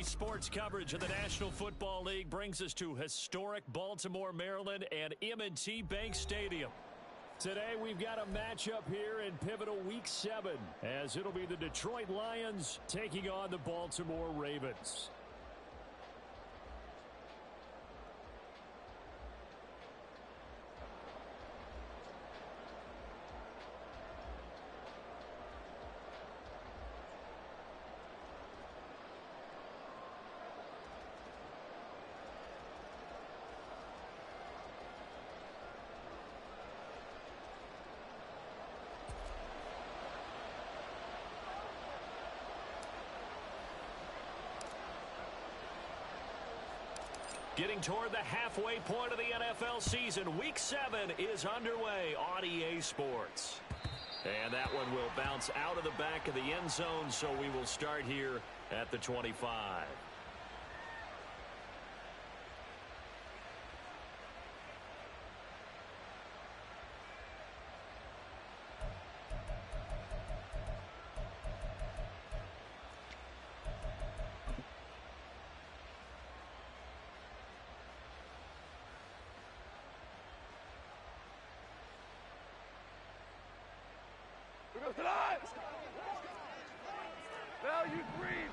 Today's sports coverage of the National Football League brings us to historic Baltimore, Maryland, and M&T Bank Stadium. Today we've got a matchup here in pivotal Week 7, as it'll be the Detroit Lions taking on the Baltimore Ravens. Getting toward the halfway point of the NFL season, Week 7 is underway on EA Sports. And that one will bounce out of the back of the end zone, so we will start here at the 25.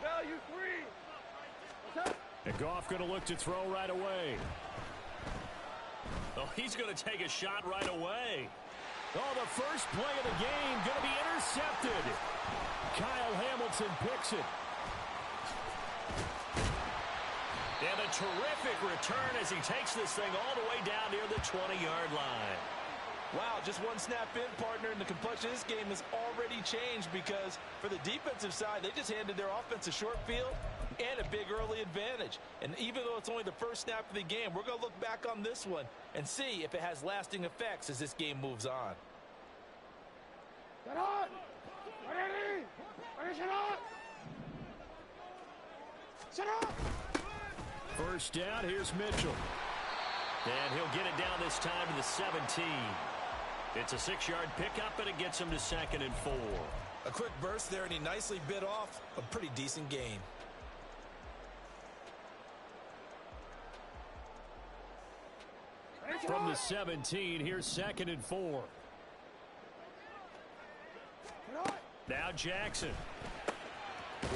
Value three. And Goff going to look to throw right away. Oh, he's going to take a shot right away. Oh, the first play of the game going to be intercepted. Kyle Hamilton picks it. And a terrific return as he takes this thing all the way down near the 20-yard line. Wow, just one snap in, partner, and the complexion of this game has already changed because for the defensive side, they just handed their offense a short field and a big early advantage. And even though it's only the first snap of the game, we're going to look back on this one and see if it has lasting effects as this game moves on. Get on! Ready? Ready, shut up! Shut up! First down, here's Mitchell. And he'll get it down this time to the 17. It's a 6-yard pickup, and it gets him to 2nd and 4. A quick burst there, and he nicely bit off a pretty decent gain. From the 17, here's 2nd and 4. Now Jackson.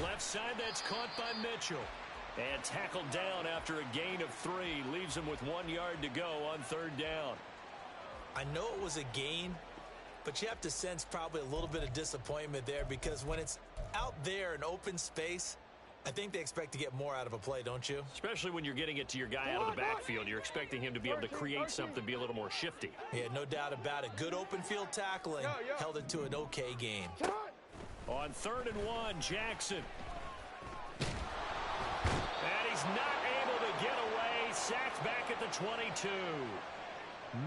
Left side, that's caught by Mitchell. And tackled down after a gain of 3. Leaves him with 1 yard to go on 3rd down. I know it was a gain, but you have to sense probably a little bit of disappointment there because when it's out there in open space, I think they expect to get more out of a play, don't you? Especially when you're getting it to your guy out of the backfield. You're expecting him to be able to create something, be a little more shifty. Yeah, no doubt about it. Good open field tackling held it to an okay game. On 3rd and 1, Jackson. And he's not able to get away. Sacked back at the 22.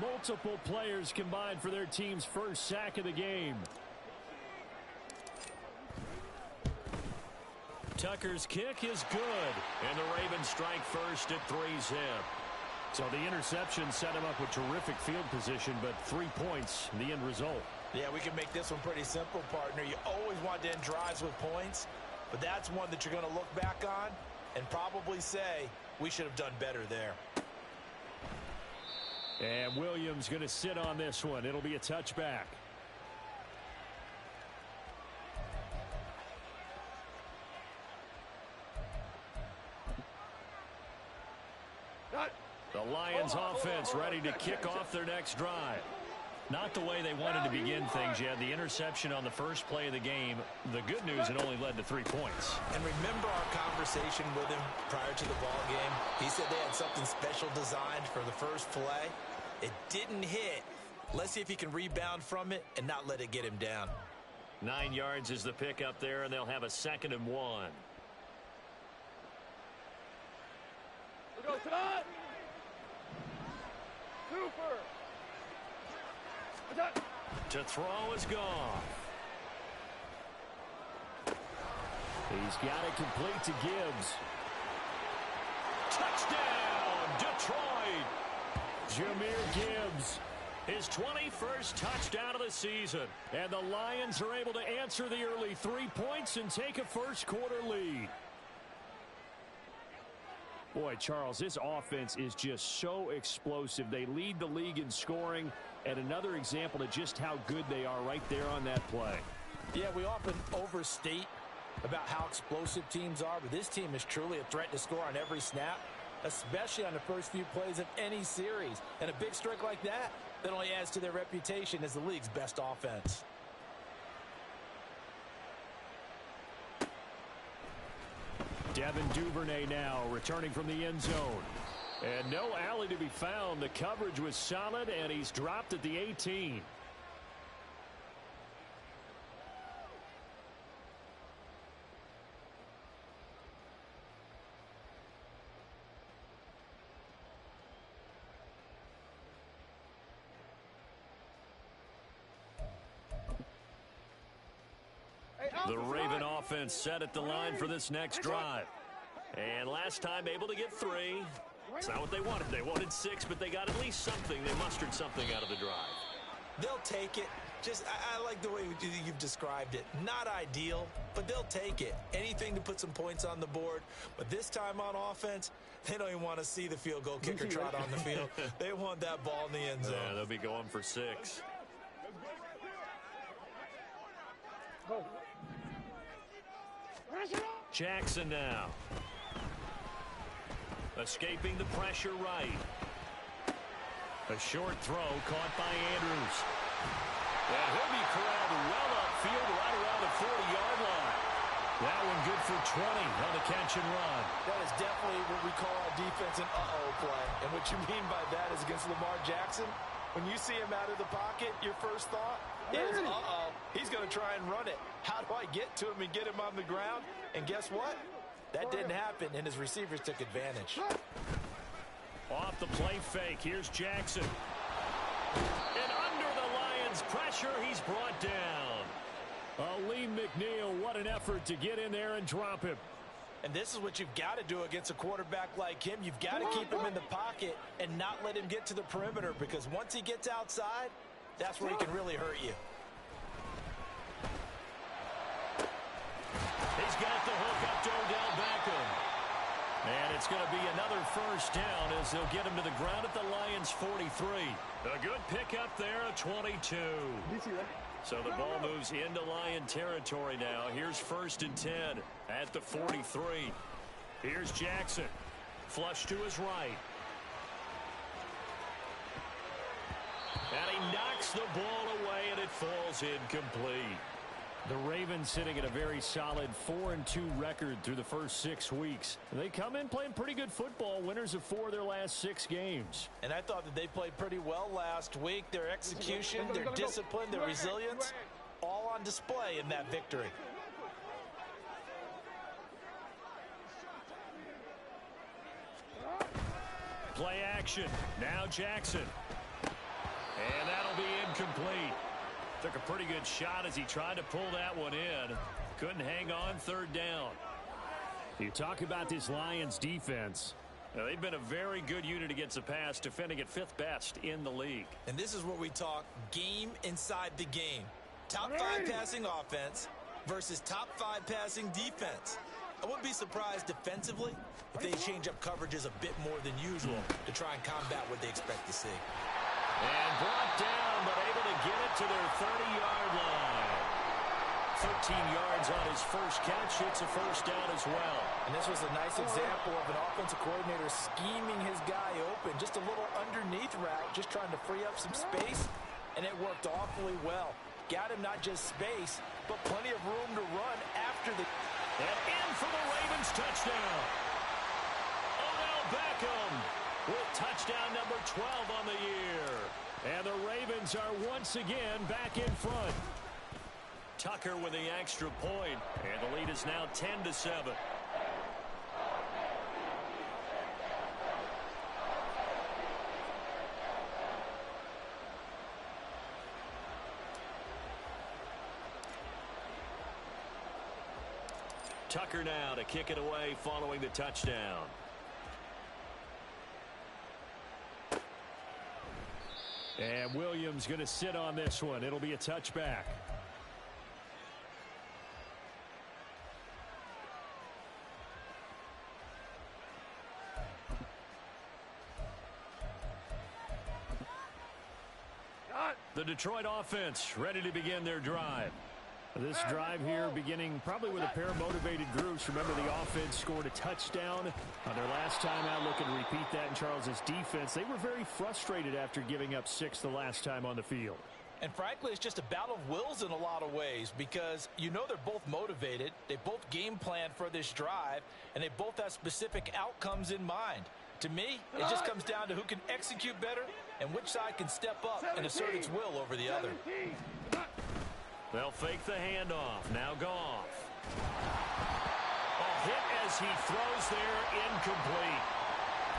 Multiple players combined for their team's first sack of the game. Tucker's kick is good. And the Ravens strike first at 3-zip. So the interception set him up with terrific field position, but 3 points, the end result. Yeah, we can make this one pretty simple, partner. You always want to end drives with points, but that's one that you're going to look back on and probably say, we should have done better there. And Williams going to sit on this one. It'll be a touchback. The Lions offense ready to kick off their next drive. Not the way they wanted to begin things yet. The interception on the first play of the game. The good news, it only led to 3 points. And remember our conversation with him prior to the ball game? He said they had something special designed for the first play. It didn't hit. Let's see if he can rebound from it and not let it get him down. 9 yards is the pickup there, and they'll have a 2nd and 1. We go, Todd! Super! To throw is Goff. He's got it complete to Gibbs. Touchdown, Detroit! Jahmyr Gibbs, his 21st touchdown of the season. And the Lions are able to answer the early 3 points and take a first quarter lead. Boy, Charles, this offense is just so explosive. They lead the league in scoring, and another example of just how good they are right there on that play. Yeah, we often overstate about how explosive teams are, but this team is truly a threat to score on every snap, especially on the first few plays of any series. And a big strike like that only adds to their reputation as the league's best offense. Devin Duvernay now returning from the end zone. And no alley to be found. The coverage was solid, and he's dropped at the 18. The Raven offense set at the line for this next drive. And last time able to get 3. It's not what they wanted. They wanted 6, but they got at least something. They mustered something out of the drive. They'll take it. I like the way you've described it. Not ideal, but they'll take it. Anything to put some points on the board. But this time on offense, they don't even want to see the field goal kicker trot on the field. They want that ball in the end zone. Yeah, they'll be going for 6. Go. Jackson now. Escaping the pressure right. A short throw caught by Andrews. And he'll be corralled well upfield right around the 40-yard line. That one good for 20 on the catch and run. That is definitely what we call our defense an uh-oh play. And what you mean by that is against Lamar Jackson, when you see him out of the pocket, your first thought is, uh-oh, he's going to try and run it. How do I get to him and get him on the ground? And guess what? That didn't happen, and his receivers took advantage. Off the play fake, here's Jackson. And under the Lions' pressure, he's brought down. Aleem McNeil, what an effort to get in there and drop him. And this is what you've got to do against a quarterback like him. You've got to keep him in the pocket and not let him get to the perimeter, because once he gets outside, that's where he can really hurt you. He's got the hook up to Odell Beckham. And it's going to be another first down as they'll get him to the ground at the Lions' 43. A good pickup there, a 22. So the ball moves into Lion territory now. Here's 1st and 10 at the 43. Here's Jackson. Flush to his right. And he knocks the ball away, and it falls incomplete. The Ravens sitting at a very solid 4-2 record through the first 6 weeks. They come in playing pretty good football, winners of 4 of their last 6 games. And I thought that they played pretty well last week. Their execution, their discipline, their resilience, all on display in that victory. Play action. Now Jackson. And that'll be incomplete. Took a pretty good shot as he tried to pull that one in. Couldn't hang on 3rd down. You talk about this Lions defense. Now, they've been a very good unit against the pass, defending at 5th best in the league. And this is what we talk game inside the game. Top 5 passing offense versus top 5 passing defense. I wouldn't be surprised defensively if they change up coverages a bit more than usual to try and combat what they expect to see. And brought down, but able to get it to their 30-yard line. 13 yards on his first catch. It's a first down as well. And this was a nice example of an offensive coordinator scheming his guy open. Just a little underneath route, just trying to free up some space, and it worked awfully well. Got him not just space, but plenty of room to run after the... And in for the Ravens touchdown. Odell Beckham with touchdown number 12 on the year. And the Ravens are once again back in front. Tucker with the extra point, and the lead is now 10-7. Tucker now to kick it away following the touchdown. And Williams going to sit on this one. It'll be a touchback. The Detroit offense ready to begin their drive. This drive here beginning probably with a pair of motivated groups. Remember, the offense scored a touchdown on their last time out. Looking to repeat that in Charles's defense. They were very frustrated after giving up 6 the last time on the field. And frankly, it's just a battle of wills in a lot of ways because you know they're both motivated. They both game plan for this drive, and they both have specific outcomes in mind. To me, it just comes down to who can execute better and which side can step up and assert its will over the other. They'll fake the handoff. Now Goff. A hit as he throws there, incomplete.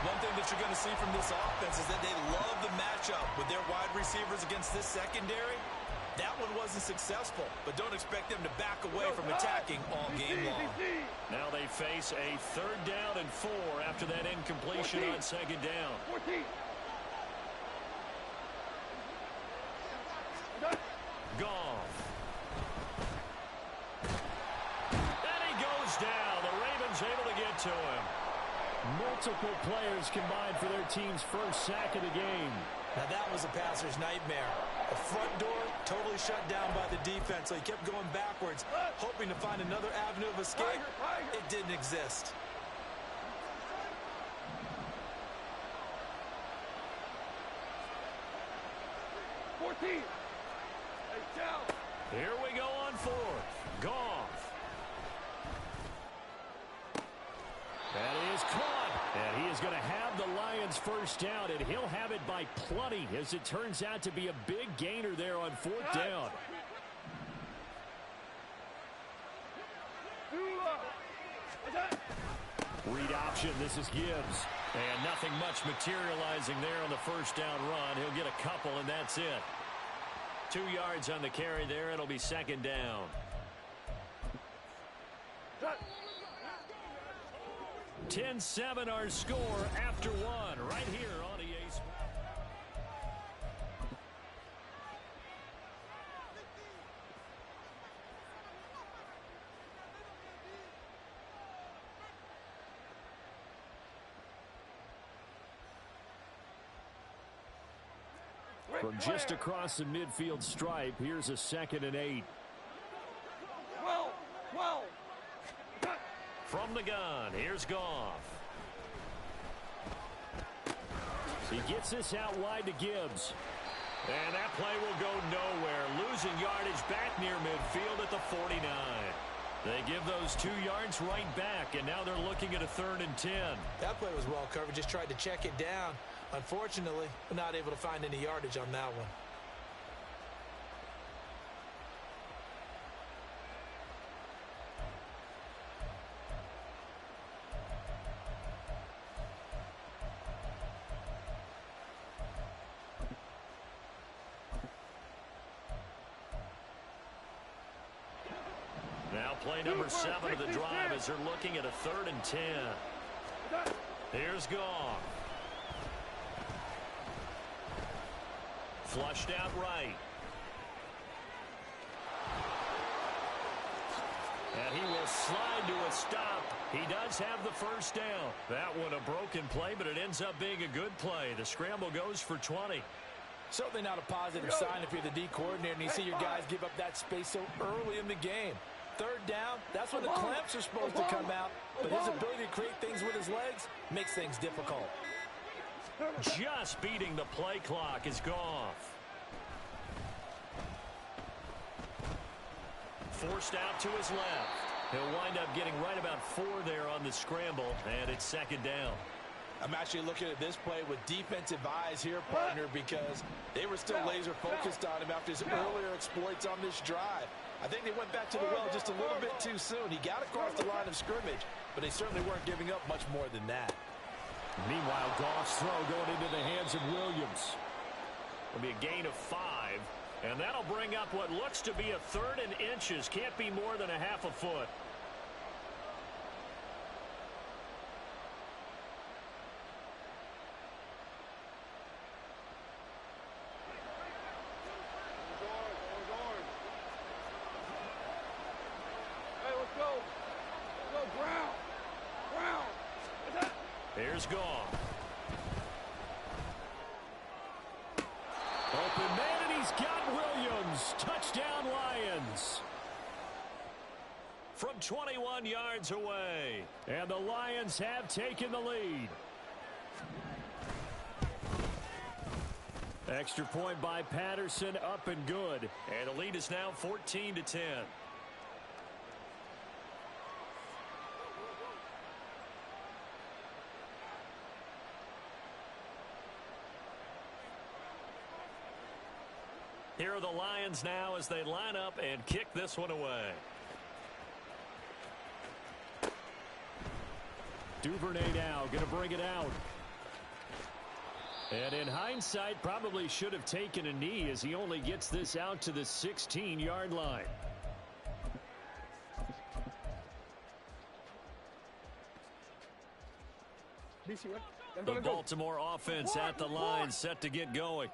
One thing that you're going to see from this offense is that they love the matchup with their wide receivers against this secondary. That one wasn't successful, but don't expect them to back away from attacking all game long. Now they face a 3rd down and 4 after that incompletion on 2nd down. Goff. And he goes down. The Ravens able to get to him. Multiple players combined for their team's first sack of the game. Now that was a passer's nightmare. The front door totally shut down by the defense, so he kept going backwards, hoping to find another avenue of escape. It didn't exist. Here we go on 4th. Goff. That is caught. And he is going to have the Lions first down, and he'll have it by plenty as it turns out to be a big gainer there on 4th down. Read option. This is Gibbs. And nothing much materializing there on the first down run. He'll get a couple, and that's it. 2 yards on the carry there. It'll be 2nd down. 10-7 our score after 1 right here on EA Sports. From just across the midfield stripe, here's a 2nd and 8. From the gun, here's Goff. He gets this out wide to Gibbs. And that play will go nowhere. Losing yardage back near midfield at the 49. They give those 2 yards right back, and now they're looking at a 3rd and 10. That play was well covered. Just tried to check it down. Unfortunately, not able to find any yardage on that one. Now play number 7 of the drive as they're looking at a 3rd and 10. Here's Goff. Flushed out right. And he will slide to a stop. He does have the first down. That one a broken play, but it ends up being a good play. The scramble goes for 20. Certainly not a positive sign if you're the D coordinator and you see your guys give up that space so early in the game. 3rd down, that's when the clamps are supposed to come out, but his ability to create things with his legs makes things difficult. Just beating the play clock is Goff. Forced out to his left. He'll wind up getting right about 4 there on the scramble, and it's 2nd down. I'm actually looking at this play with defensive eyes here, partner, because they were still laser focused on him after his earlier exploits on this drive. I think they went back to the well just a little bit too soon. He got across the line of scrimmage, but they certainly weren't giving up much more than that. Meanwhile, Goff's throw going into the hands of Williams. It'll be a gain of 5, and that'll bring up what looks to be a 3rd and inches. Can't be more than a half a foot. Here's Goff. Open man, and He's got Williams. Touchdown, Lions. From 21 yards away. And the Lions have taken the lead. Extra point by Patterson, up and good. And the lead is now 14-10. Here are the Lions now as they line up and kick this one away. Duvernay now going to bring it out. And in hindsight, probably should have taken a knee as he only gets this out to the 16-yard line. The Baltimore offense at the line, set to get going.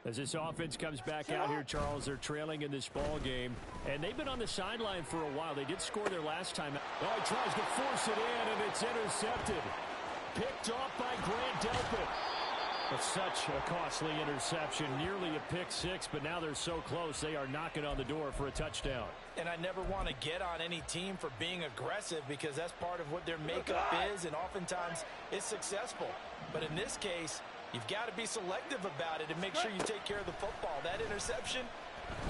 As this offense comes back out here, Charles, they're trailing in this ball game. And they've been on the sideline for a while. They did score their last time. Oh, he tries to force it in, and it's intercepted. Picked off by Grant Delpit. But such a costly interception. Nearly a pick six, but now they're so close, they are knocking on the door for a touchdown. And I never want to get on any team for being aggressive because that's part of what their makeup is, and oftentimes it's successful. But in this case, you've got to be selective about it and make sure you take care of the football. That interception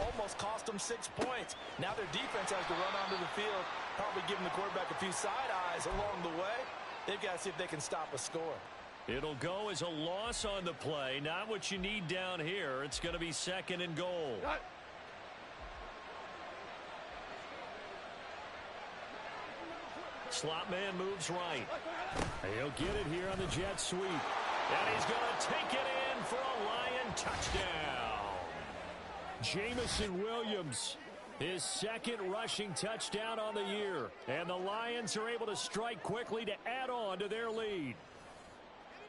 almost cost them 6 points. Now their defense has to run onto the field, probably giving the quarterback a few side eyes along the way. They've got to see if they can stop a score. It'll go as a loss on the play. Not what you need down here. It's going to be second and goal. Slot man moves right. He'll get it here on the jet sweep. And he's going to take it in for a Lion touchdown. Jamison Williams, his second rushing touchdown on the year. And the Lions are able to strike quickly to add on to their lead.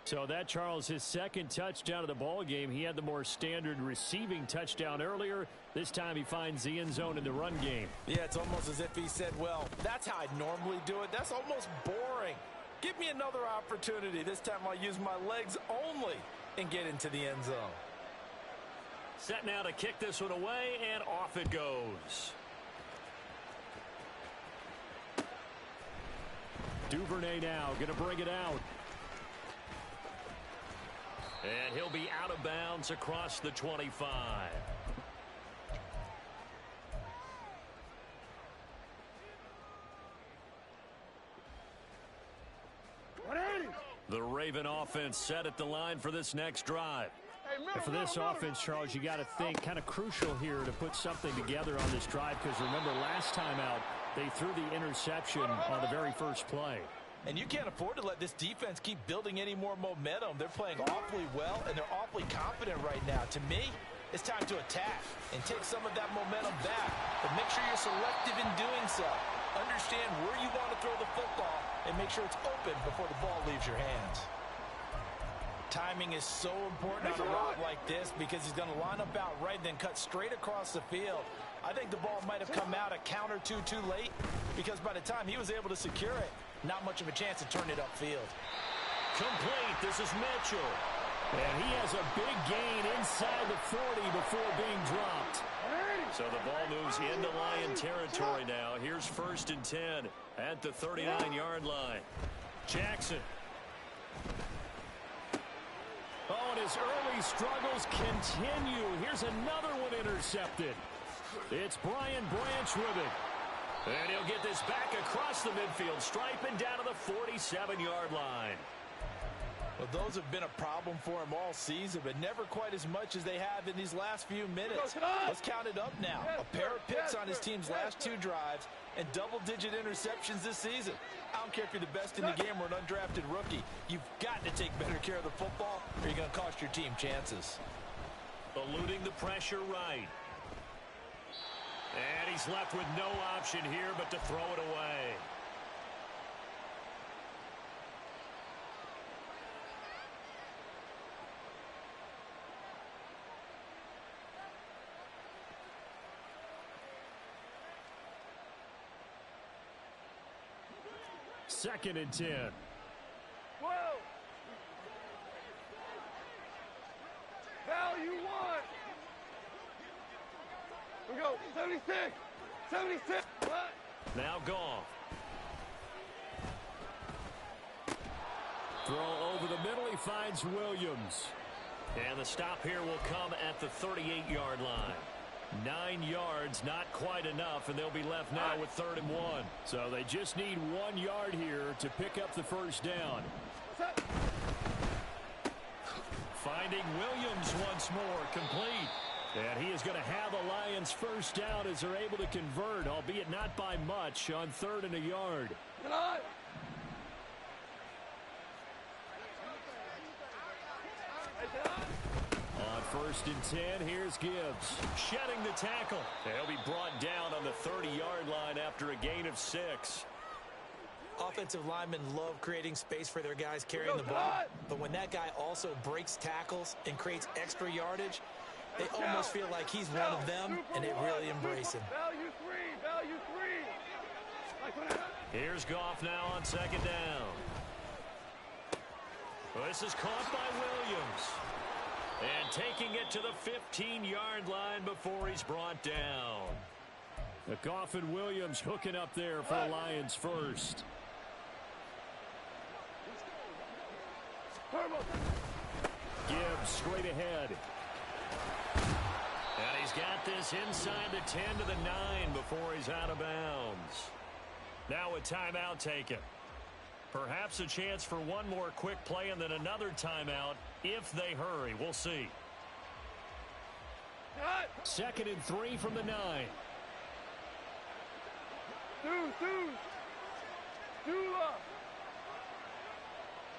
So that, Charles, his second touchdown of the ball game. He had the more standard receiving touchdown earlier. This time he finds the end zone in the run game. Yeah, it's almost as if he said, well, that's how I normally do it. That's almost boring. Give me another opportunity. This time I'll use my legs only and get into the end zone. Set now to kick this one away, and off it goes. Duvernay now going to bring it out. And he'll be out of bounds across the 25. The Raven offense set at the line for this next drive. And for this offense, Charles, you got to think kind of crucial here to put something together on this drive, because remember last time out they threw the interception on the very first play. And you can't afford to let this defense keep building any more momentum. They're playing awfully well, and they're awfully confident right now. To me, it's time to attack and take some of that momentum back. But make sure you're selective in doing so. Understand where you want to throw the football and make sure it's open before the ball leaves your hands. Timing is so important on a route like this because he's going to line up out right and then cut straight across the field. I think the ball might have come out a count or two too late because by the time he was able to secure it, not much of a chance to turn it upfield. Complete. This is Mitchell. And he has a big gain inside the 40 before being dropped. So the ball moves into Lion territory now. Here's 1st and 10 at the 39-yard line. Jackson. Oh, and his early struggles continue. Here's another one intercepted. It's Brian Branch with it. And he'll get this back across the midfield stripe and down to the 47-yard line. Well, those have been a problem for him all season, but never quite as much as they have in these last few minutes. Let's count it up now. A pair of picks on his team's last 2 drives and double-digit interceptions this season. I don't care if you're the best in the game or an undrafted rookie. You've got to take better care of the football or you're going to cost your team chances. Eluding the pressure right. And he's left with no option here but to throw it away. Second and 10. Whoa! Val, you won! go. 76. 76. What? Now Goff. Throw over the middle. He finds Williams. And the stop here will come at the 38-yard line. 9 yards, not quite enough, and they'll be left now with 3rd and 1. So they just need 1 yard here to pick up the first down. Finding Williams once more, complete. And he is going to have a Lions first down as they're able to convert, albeit not by much, on 3rd and a yard. Get on. On 1st and 10, here's Gibbs. Shedding the tackle. He'll be brought down on the 30-yard line after a gain of 6. Offensive linemen love creating space for their guys carrying the ball. But when that guy also breaks tackles and creates extra yardage, they almost feel like he's one of them, and they really embrace him. Value 3. Value 3. Here's Goff now on 2nd down. This is caught by Williams. And taking it to the 15-yard line before he's brought down. The Goff and Williams hooking up there for the Lions first. Gibbs straight ahead. And he's got this inside the 10 to the 9 before he's out of bounds. Now a timeout taken. Perhaps a chance for one more quick play and then another timeout if they hurry. We'll see. 2nd and 3 from the 9.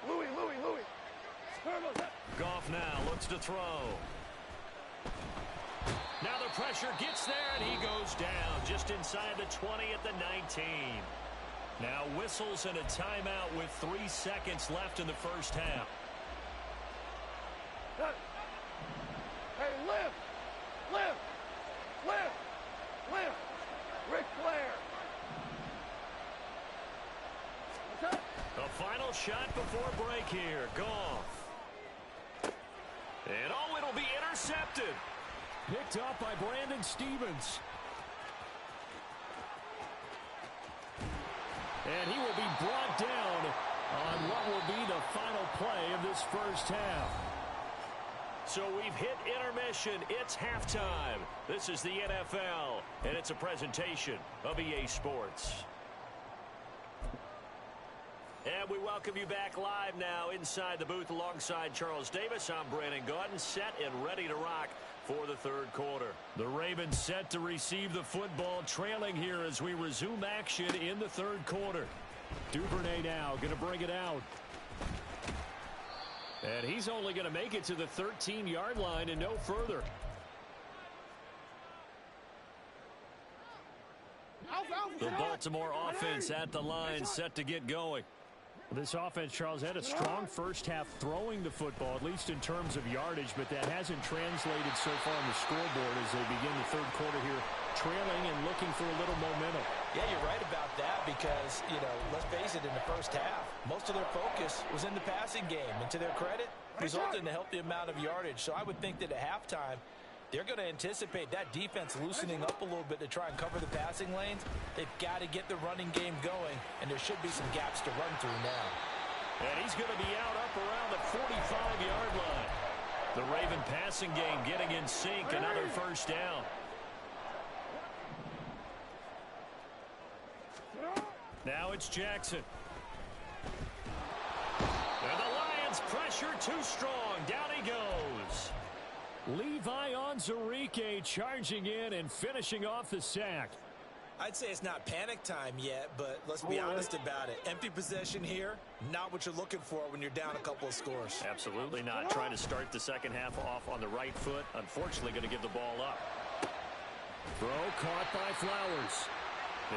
Louis. Goff now looks to throw. Now the pressure gets there, and he goes down just inside the 20 at the 19. Now whistles and a timeout with 3 seconds left in the first half. Hey, lift. Ric Flair. The final shot before break here. Goff. And it'll be intercepted. Picked up by Brandon Stephens. And he will be brought down on what will be the final play of this first half. So we've hit intermission. It's halftime. This is the NFL, and it's a presentation of EA Sports. And we welcome you back live now inside the booth alongside Charles Davis. I'm Brandon Gaudin, set and ready to rock for the 3rd quarter. The Ravens set to receive the football, trailing here as we resume action in the 3rd quarter. Duvernay now going to bring it out. And he's only going to make it to the 13-yard line and no further. The Baltimore offense at the line, set to get going. This offense, Charles, had a strong first half throwing the football, at least in terms of yardage, but that hasn't translated so far on the scoreboard as they begin the 3rd quarter here, trailing and looking for a little momentum. Yeah, you're right about that because, let's face it, in the first half, most of their focus was in the passing game. And to their credit, resulted in a healthy amount of yardage. So I would think that at halftime, they're going to anticipate that defense loosening up a little bit to try and cover the passing lanes. They've got to get the running game going, and there should be some gaps to run through now. And he's going to be out up around the 45-yard line. The Raven passing game getting in sync, another first down. Now it's Jackson. And the Lions pressure too strong. Down he goes. Levi Onwuzurike charging in and finishing off the sack. I'd say it's not panic time yet, but let's be honest about it. Empty possession here, not what you're looking for when you're down a couple of scores. Absolutely not. Trying to start the second half off on the right foot. Unfortunately, going to give the ball up. Throw caught by Flowers.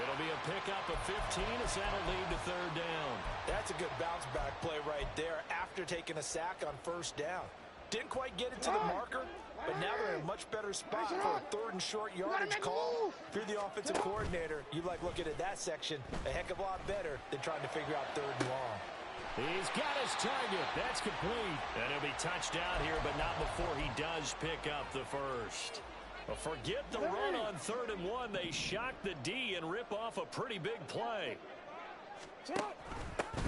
It'll be a pickup of 15 as that'll lead to 3rd down. That's a good bounce back play right there after taking a sack on 1st down. Didn't quite get it to the marker, but now they're in a much better spot for a 3rd and short yardage call. If you're the offensive coordinator, you like looking at that section a heck of a lot better than trying to figure out 3rd and long. He's got his target. That's complete. And he'll be touched out here, but not before he does pick up the first. Well, forget the run on 3rd and 1. They shock the D and rip off a pretty big play.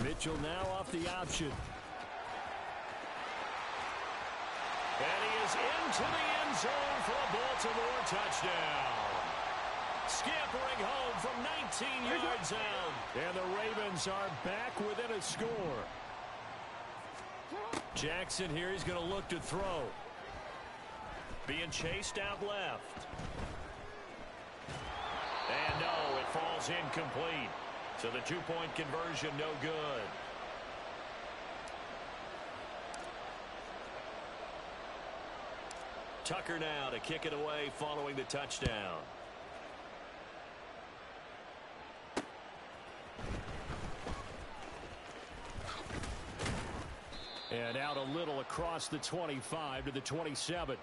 Mitchell now off the option. And he is into the end zone for a Baltimore touchdown. Scampering home from 19 yards out. And the Ravens are back within a score. Jackson here, he's going to look to throw. Being chased out left. And no, it falls incomplete. So the 2-point conversion no good. Tucker now to kick it away following the touchdown. And out a little across the 25 to the 27.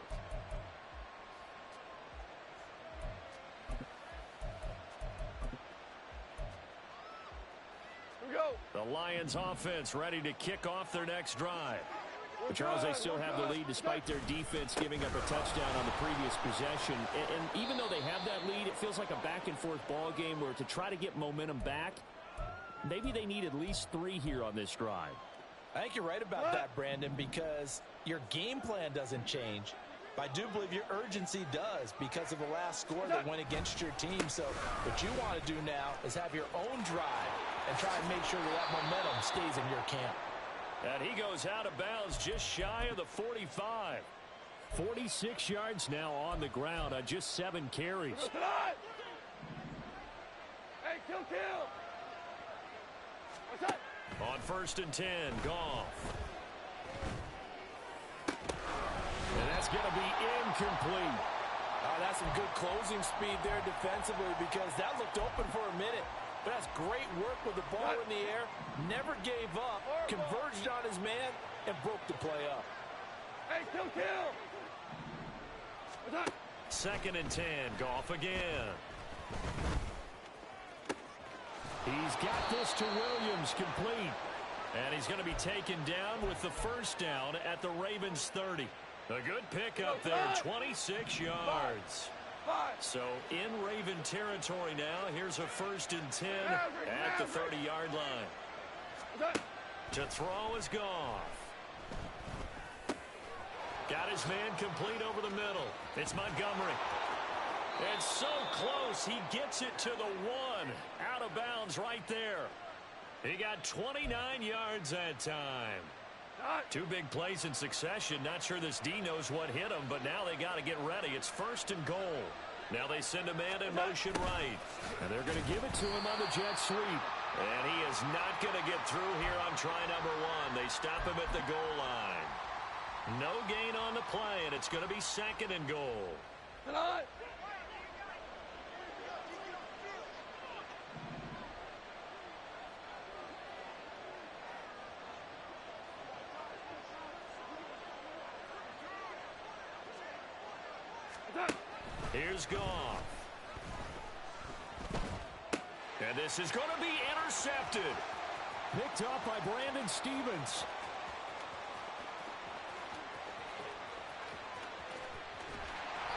The Lions offense ready to kick off their next drive. But Charles, they still have the lead despite their defense giving up a touchdown on the previous possession. And even though they have that lead, it feels like a back-and-forth ball game where to try to get momentum back, maybe they need at least 3 here on this drive. I think you're right about that, Brandon, because your game plan doesn't change. But I do believe your urgency does because of the last score that went against your team. So what you want to do now is have your own drive and try and make sure that momentum stays in your camp. And he goes out of bounds just shy of the 45. 46 yards now on the ground on just 7 carries. Hey, kill. What's that? On 1st and 10, Goff. And that's going to be incomplete. That's some good closing speed there defensively because that looked open for a minute. But that's great work with the ball in the air. Never gave up, converged on his man, and broke the play up. Hey, kill. What's that? 2nd and 10, Goff again. He's got this to Williams, complete. And he's going to be taken down with the first down at the Ravens 30. A good pickup there, 26 yards. So in Raven territory now, here's a 1st and 10 at the 30-yard line. To throw is Goff. Got his man complete over the middle. It's Montgomery. And so close, he gets it to the 1. Out of bounds right there. He got 29 yards that time. 2 big plays in succession. Not sure this D knows what hit him, but now they got to get ready. It's 1st and goal. Now they send a man in motion right. And they're going to give it to him on the jet sweep. And he is not going to get through here on try number 1. They stop him at the goal line. No gain on the play, and it's going to be 2nd and goal. Here's Goff. And this is going to be intercepted. Picked up by Brandon Stephens.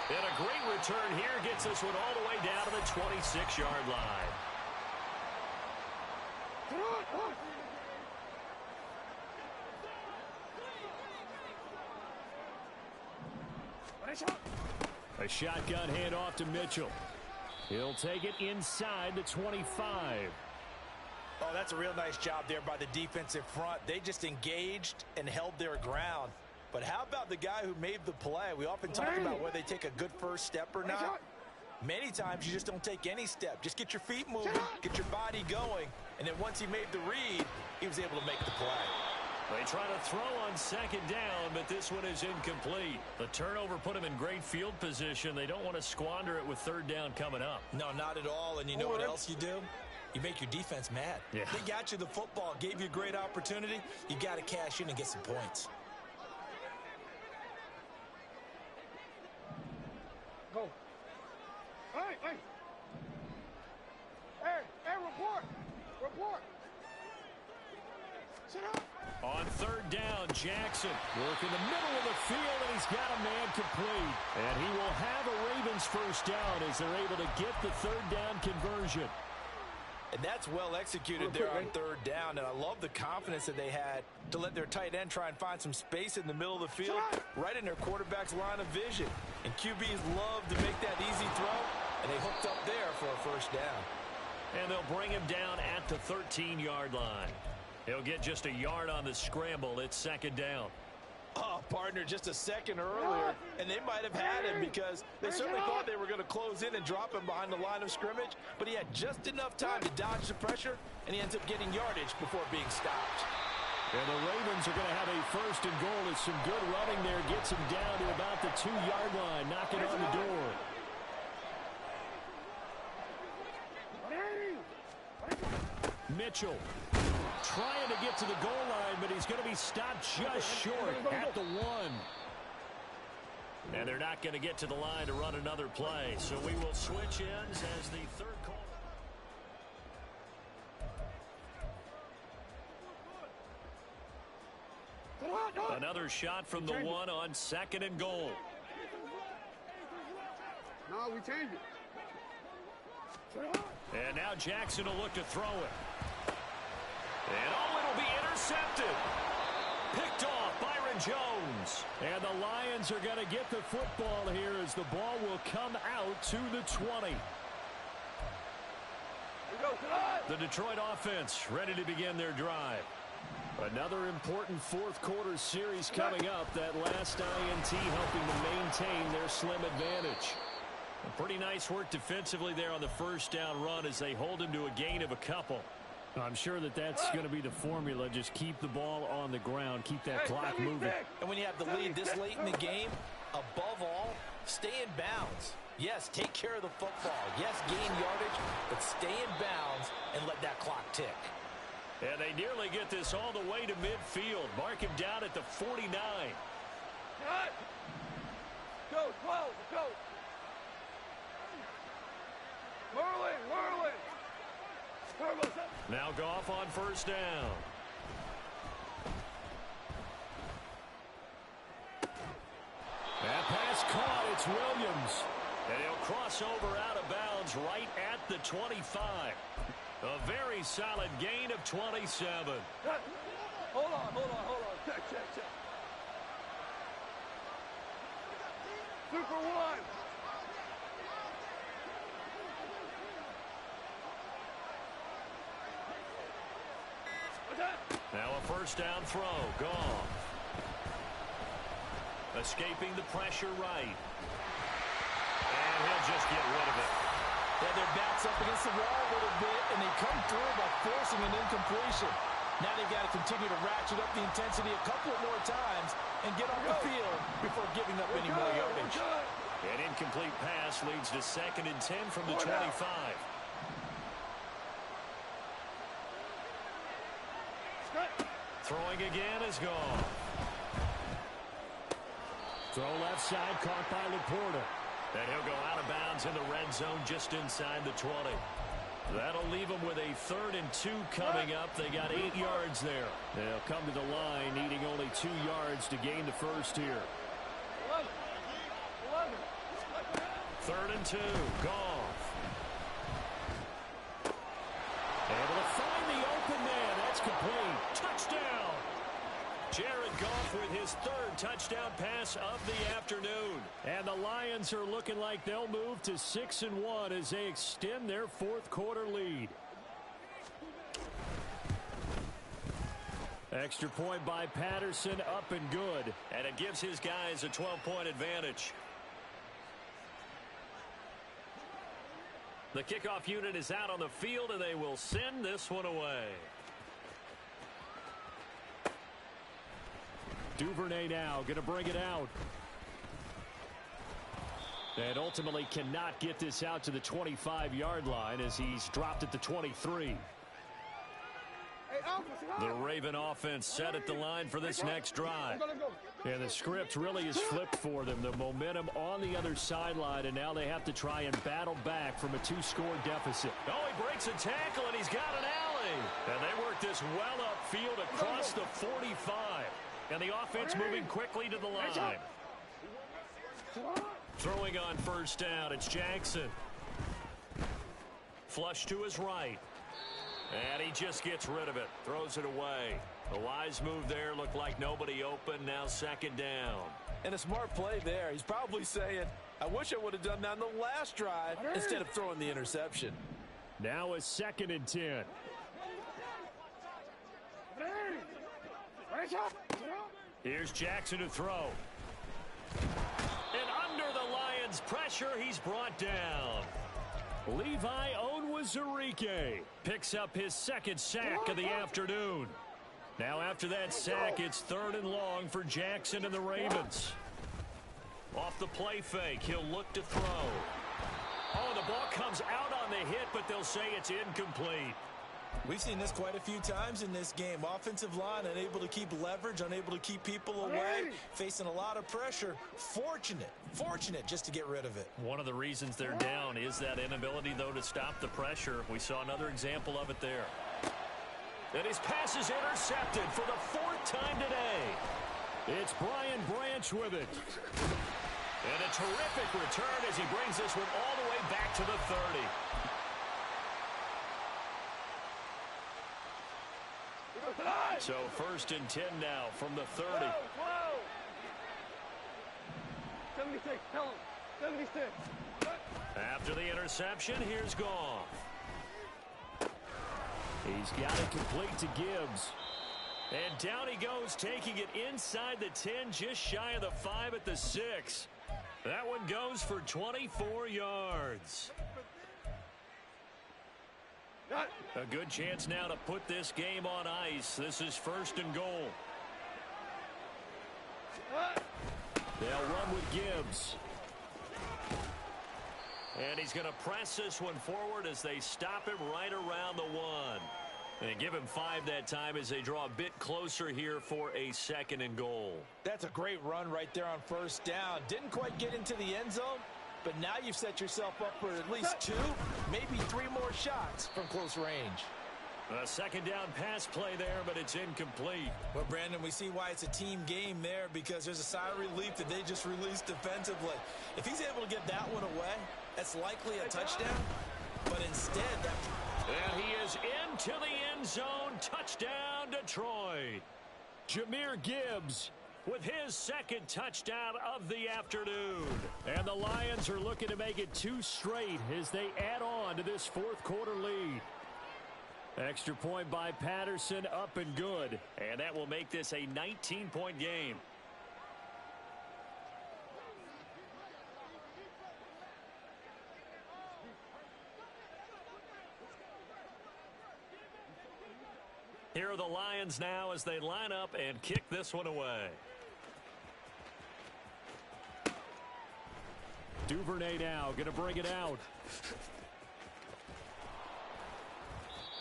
And a great return here gets this one all the way down to the 26-yard line. A shotgun handoff to Mitchell. He'll take it inside the 25. Oh, that's a real nice job there by the defensive front. They just engaged and held their ground. But how about the guy who made the play? We often talk about whether they take a good first step or not. Many times you just don't take any step. Just get your feet moving, get your body going, and then once he made the read, he was able to make the play. They try to throw on 2nd down, but this one is incomplete. The turnover put him in great field position. They don't want to squander it with 3rd down coming up. No, not at all. And you know what else you do? You make your defense mad. Yeah. They got you the football, gave you a great opportunity. You got to cash in and get some points. Go. Hey, report. Sit up. On 3rd down. Jackson working the middle of the field, and he's got a man complete. And he will have a Ravens first down as they're able to get the third down conversion. And that's well executed there on third down. And I love the confidence that they had to let their tight end try and find some space in the middle of the field, right in their quarterback's line of vision. And QBs love to make that easy throw, and they hooked up there for a first down. And they'll bring him down at the 13-yard line. He'll get just a yard on the scramble. It's second down. Oh, partner, just a second earlier, and they might have had him because they certainly thought they were going to close in and drop him behind the line of scrimmage, but he had just enough time to dodge the pressure, and he ends up getting yardage before being stopped. And the Ravens are going to have a first and goal as some good running there gets him down to about the 2-yard line, knocking on the door. Mitchell trying to get to the goal line, but he's going to be stopped just short at the 1. And they're not going to get to the line to run another play, so we will switch ends as the third call. Another shot from the 1 on second and goal. No, we changed it. And now Jackson will look to throw it. And it'll be intercepted. Picked off Byron Jones. And the Lions are going to get the football here as the ball will come out to the 20. The Detroit offense ready to begin their drive. Another important fourth quarter series coming up. That last INT helping to maintain their slim advantage. Pretty nice work defensively there on the first down run as they hold him to a gain of a couple. I'm sure that's going to be the formula. Just keep the ball on the ground. Keep that clock moving. And when you have the lead this late in the game, above all, stay in bounds. Yes, take care of the football. Yes, gain yardage, but stay in bounds and let that clock tick. And they nearly get this all the way to midfield. Mark him down at the 49. Go, 12, go. Whirling. Now Goff on first down. That pass caught. It's Williams. And he'll cross over out of bounds right at the 25. A very solid gain of 27. Hold on. Check. Super 1. Now a first down throw. Goff. Escaping the pressure right. And he'll just get rid of it. Yeah, their backs up against the wall a little bit, and they come through by forcing an incompletion. Now they've got to continue to ratchet up the intensity a couple more times and get off the field before giving up any more yardage. An incomplete pass leads to 2nd and 10 from the 25. Throwing again is gone. Throw left side, caught by Laporta. And he'll go out of bounds in the red zone just inside the 20. That'll leave them with a 3rd and 2 coming up. They got 8 yards there. They'll come to the line, needing only 2 yards to gain the first here. 3rd and 2, Goff. Able to find the open man. That's complete. Touchdown. Jared Goff with his 3rd touchdown pass of the afternoon. And the Lions are looking like they'll move to 6-1 as they extend their 4th quarter lead. Extra point by Patterson, up and good. And it gives his guys a 12-point advantage. The kickoff unit is out on the field, and they will send this one away. Duvernay now going to bring it out. And ultimately cannot get this out to the 25-yard line as he's dropped at the 23. The Raven offense set at the line for this next drive. And the script really is flipped for them. The momentum on the other sideline, and now they have to try and battle back from a 2-score deficit. Oh, he breaks a tackle, and he's got an alley. And they work this well upfield across the 45. And the offense moving quickly to the line. Throwing on first down, it's Jackson. Flush to his right. And he just gets rid of it. Throws it away. A wise move there. Looked like nobody open. Now second down. And a smart play there. He's probably saying, I wish I would have done that on the last drive instead of throwing the interception. Now a 2nd and 10. Here's Jackson to throw. And under the Lions' pressure, he's brought down. Levi Onwuzurike picks up his 2nd sack of the afternoon. Now after that sack, it's 3rd and long for Jackson and the Ravens. Off the play fake, he'll look to throw. Oh, the ball comes out on the hit, but they'll say it's incomplete. We've seen this quite a few times in this game. Offensive line unable to keep leverage, unable to keep people away, facing a lot of pressure. Fortunate just to get rid of it. One of the reasons they're down is that inability, though, to stop the pressure. We saw another example of it there. And his pass is intercepted for the 4th time today. It's Brian Branch with it. And a terrific return as he brings this one all the way back to the 30. So 1st and 10 now from the 30. 76, tell him. 76. After the interception, here's Goff. He's got it complete to Gibbs. And down he goes, taking it inside the 10, just shy of the 5 at the 6. That one goes for 24 yards. A good chance now to put this game on ice. This is 1st and goal. They'll run with Gibbs. And he's going to press this one forward as they stop him right around the 1. And give him 5 that time as they draw a bit closer here for a 2nd and goal. That's a great run right there on 1st down. Didn't quite get into the end zone, but now you've set yourself up for at least 2, maybe 3 more shots from close range. A 2nd down pass play there, but it's incomplete. Well, Brandon, we see why it's a team game there, because there's a sigh of relief that they just released defensively. If he's able to get that one away, that's likely a touchdown. But instead, and he is into the end zone. Touchdown, Detroit. Jahmyr Gibbs with his 2nd touchdown of the afternoon. And the Lions are looking to make it 2 straight as they add on to this 4th quarter lead. Extra point by Patterson, up and good. And that will make this a 19-point game. Here are the Lions now as they line up and kick this one away. Duvernay now going to bring it out.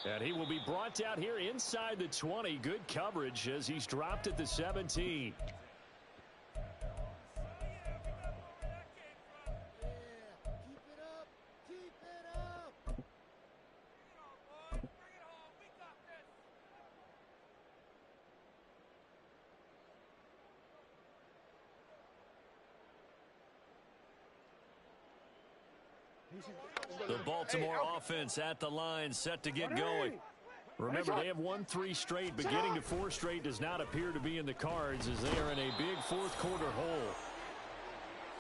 And he will be brought down here inside the 20. Good coverage as he's dropped at the 17. The Baltimore offense at the line, set to get going. Remember, they have won 3 straight, but getting to 4 straight does not appear to be in the cards as they are in a big 4th quarter hole.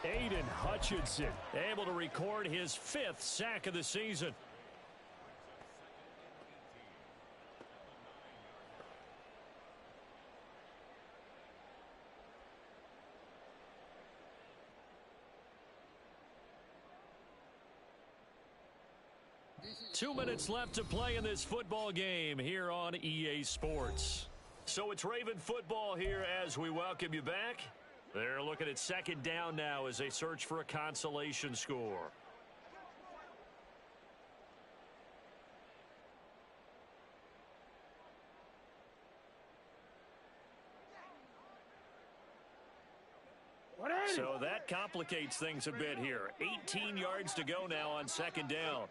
Aiden Hutchinson able to record his 5th sack of the season. Two minutes left to play in this football game here on EA Sports. So it's Raven football here as we welcome you back. They're looking at 2nd down now as they search for a consolation score. complicates things a bit here. 18 yards to go now on second down.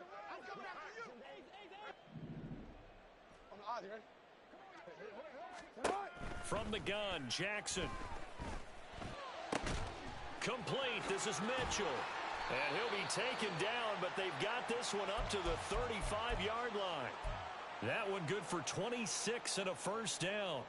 From the gun, Jackson. Complete. This is Mitchell. And he'll be taken down, but they've got this one up to the 35-yard line. That one good for 26 and a first down.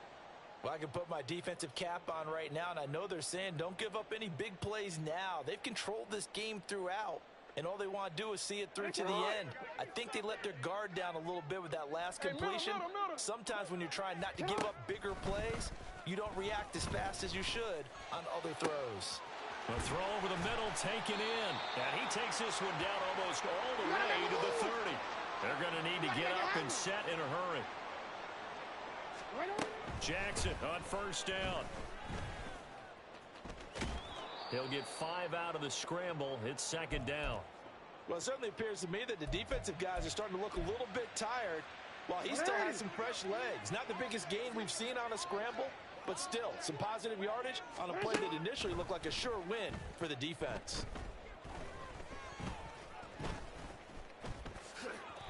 Well, I can put my defensive cap on right now, and I know they're saying don't give up any big plays now. They've controlled this game throughout, and all they want to do is see it through to the end. I think they let their guard down a little bit with that last completion. Sometimes when you're trying not to give up bigger plays, you don't react as fast as you should on other throws. The throw over the middle taken in, and he takes this one down almost all the way to the 30. They're going to need to get up and set in a hurry. Jackson on first down. He'll get 5 out of the scramble. It's second down. Well, it certainly appears to me that the defensive guys are starting to look a little bit tired while he still has some fresh legs. Not the biggest gain we've seen on a scramble, but still some positive yardage on a play that initially looked like a sure win for the defense.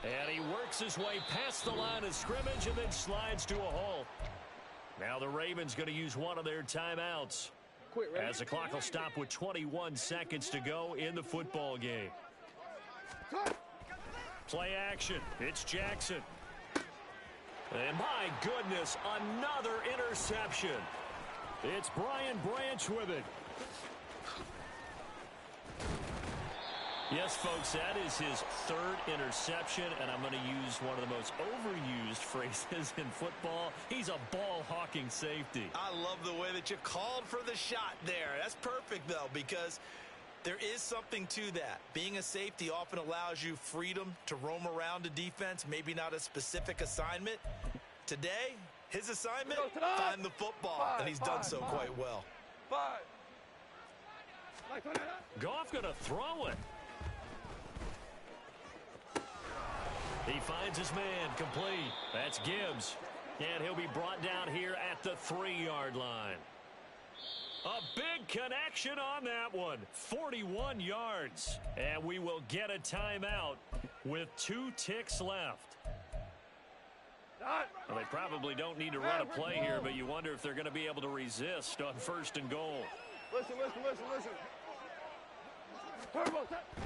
And he works his way past the line of scrimmage and then slides to a halt. Now the Ravens going to use one of their timeouts as the clock will stop with 21 seconds to go in the football game. Play action. It's Jackson. And my goodness, another interception. It's Brian Branch with it. Yes, folks, that is his third interception, and I'm going to use one of the most overused phrases in football. He's a ball-hawking safety. I love the way that you called for the shot there. That's perfect, though, because there is something to that. Being a safety often allows you freedom to roam around a defense, maybe not a specific assignment. Today, his assignment, find the football, and he's done so quite well. Goff going to throw it. He finds his man complete. That's Gibbs. And he'll be brought down here at the 3-yard line. A big connection on that one. 41 yards. And we will get a timeout with 2 ticks left. Well, they probably don't need to run a play here, but you wonder if they're going to be able to resist on first and goal. Listen.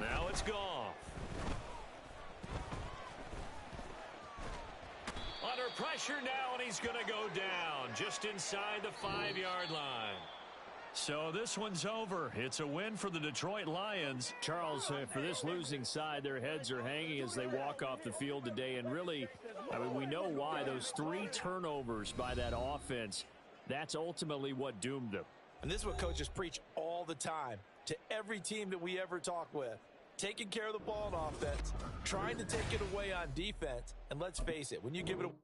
Now it's Goff. Under pressure now, and he's going to go down just inside the 5-yard line. So this one's over. It's a win for the Detroit Lions. Charles, for this losing side, their heads are hanging as they walk off the field today. And really, I mean, we know why. Those 3 turnovers by that offense, that's ultimately what doomed them. And this is what coaches preach all the time to every team that we ever talk with. Taking care of the ball on offense, trying to take it away on defense, and let's face it, when you give it away